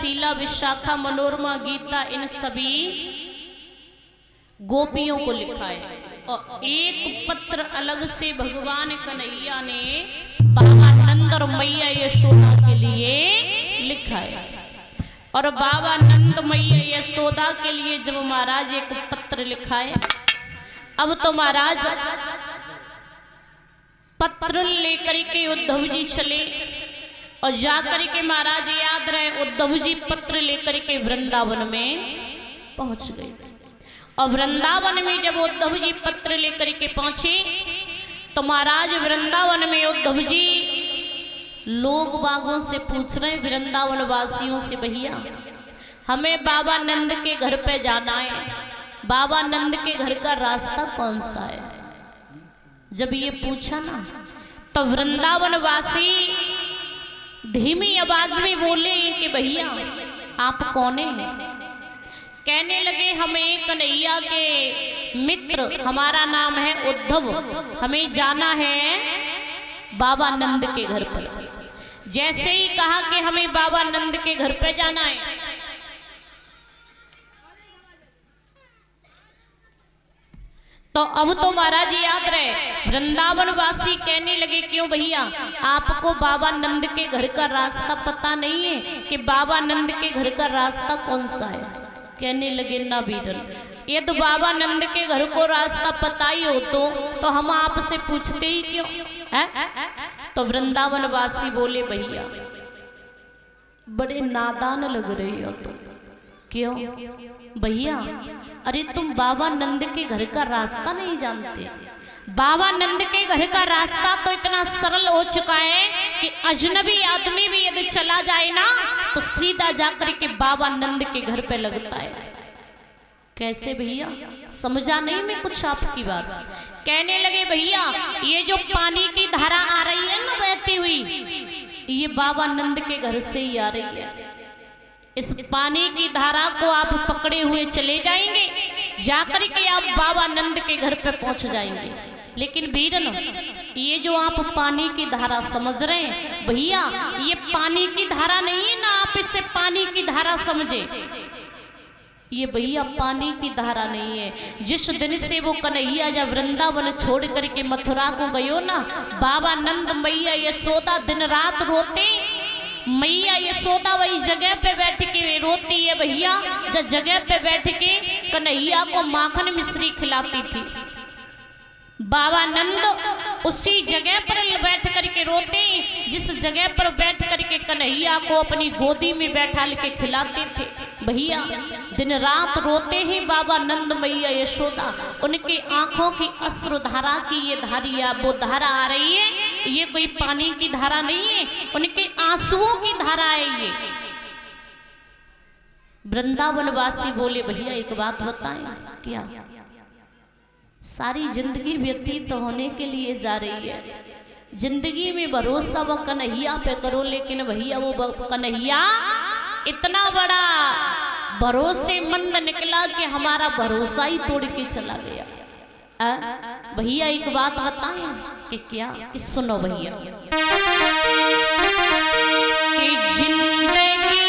तक्षशिला, विशाखा, मनोरमा, गीता, इन सभी गोपियों को लिखा है। और एक पत्र अलग से भगवान कन्हैया ने बाबा नंद और मैया यशोदा के लिए लिखा है। और बाबा नंद मैया यशोदा के लिए जब महाराज एक पत्र लिखा है, अब तो महाराज पत्र लेकर के उद्धव जी चले और जाकर के महाराज याद रहे उद्धव जी पत्र लेकर के वृंदावन में पहुंच गए। और वृंदावन में जब उद्धव जी पत्र लेकर के पहुंचे तो महाराज वृंदावन में उद्धव जी लोग बागों से पूछ रहे, वृंदावन वासियों से, भैया हमें बाबा नंद के घर पे जाना है, बाबा नंद के घर का रास्ता कौन सा है। जब ये पूछा ना तो वृंदावन वासी धीमी आवाज में बोले कि भैया आप कौन हैं। कहने लगे हमें कन्हैया के मित्र, हमारा नाम है उद्धव, हमें जाना है बाबा नंद के घर पर। जैसे ही कहा कि हमें बाबा नंद के घर पर जाना है, तो अब तो महाराज याद रहे वृंदावन वासी कहने लगे क्यों भैया आपको बाबा नंद के घर का रास्ता पता नहीं है कि बाबा नंद के घर का रास्ता कौन सा है। कहने लगे ना बीरन, यदि बाबा नंद के घर को रास्ता पता ही हो तो हम आपसे पूछते ही क्यों है? तो वृंदावन वासी बोले भैया बड़े नादान लग रहे हो तुम। क्यों भैया? अरे तुम बाबा नंद के घर का रास्ता नहीं जानते। बाबा नंद के घर का रास्ता तो इतना सरल हो चुका है कि अजनबी आदमी भी यदि चला जाए ना तो सीधा जाकर के बाबा नंद के घर पे लगता है। कैसे भैया? समझा नहीं मैं कुछ आपकी बात। कहने लगे भैया ये जो पानी की धारा आ रही है ना बहती हुई, ये बाबा नंद के घर से ही आ रही है। इस पानी की धारा को आप पकड़े हुए चले जाएंगे, जाकर के आप बाबा नंद के घर पे पहुंच जाएंगे। लेकिन बीरन ये जो आप पानी की धारा समझ रहे हैं भैया, ये पानी की धारा नहीं है ना आप इसे पानी की धारा समझे। ये भैया पानी की धारा नहीं है। जिस दिन से वो कन्हैया जब वृंदावन छोड़ करके मथुरा को गयो ना, बाबा नंद मैया यशोदा दिन रात रोते। मैया यशोदा वही जगह पे बैठ के रोती है भैया, जब जगह पे बैठ के कन्हैया को माखन मिश्री खिलाती थी। बाबा नंद उसी जगह पर बैठ करके रोते, जिस जगह पर बैठ करके कन्हैया को अपनी गोदी में बैठा के खिलाते थे। भैया दिन रात रोते ही बाबा नंद मैया यशोदा, उनकी आंखों की अश्रुधारा की ये धारिया वो धारा आ रही है, ये कोई पानी की धारा नहीं है, उनके आंसुओं की धारा है ये। वृंदावन वासी बोले भैया एक बात बताएं, क्या सारी जिंदगी व्यतीत होने के लिए जा रही है, जिंदगी में भरोसा वो कन्हैया पे करो, लेकिन भैया वो कन्हैया इतना बड़ा भरोसेमंद निकला कि हमारा भरोसा ही तोड़ के चला गया। भैया एक बात बताएं कि क्या कि सुनो भैया कि जिंदगी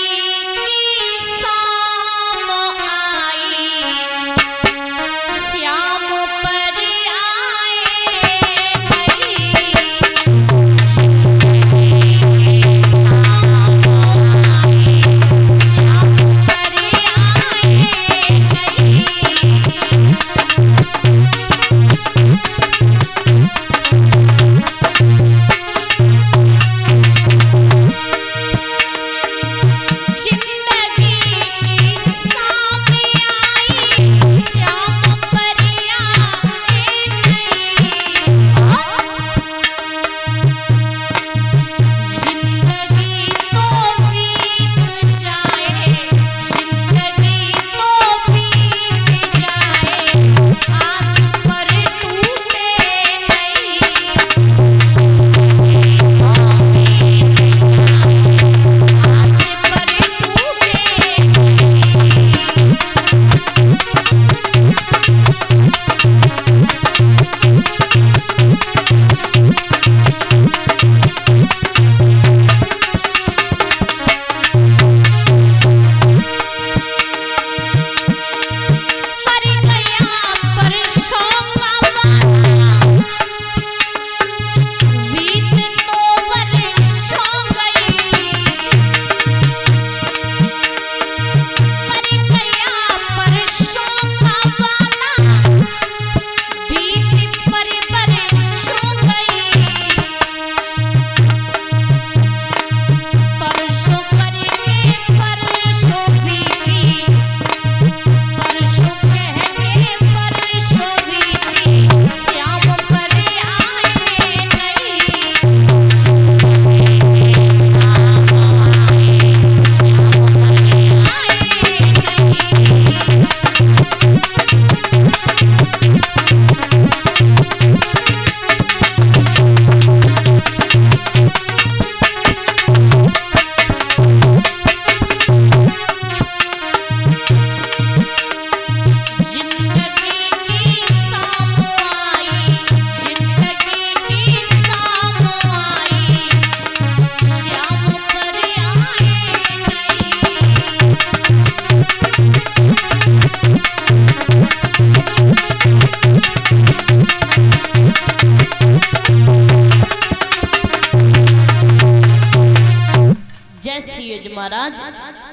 जैसी है महाराज,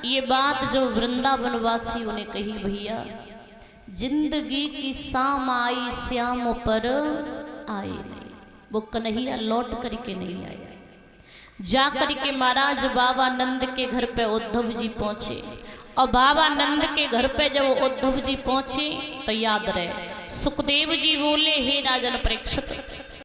ये बात जो वृंदावन वासियों ने कही भैया, जिंदगी की शाम आई श्याम पर आए नहीं, वो कन्हैया लौट करके नहीं आया। जा करके महाराज बाबा नंद के घर पे उद्धव जी पहुंचे, और बाबा नंद के घर पे जब उद्धव जी पहुंचे तो याद रहे सुखदेव जी बोले, हे राजन परीक्षित,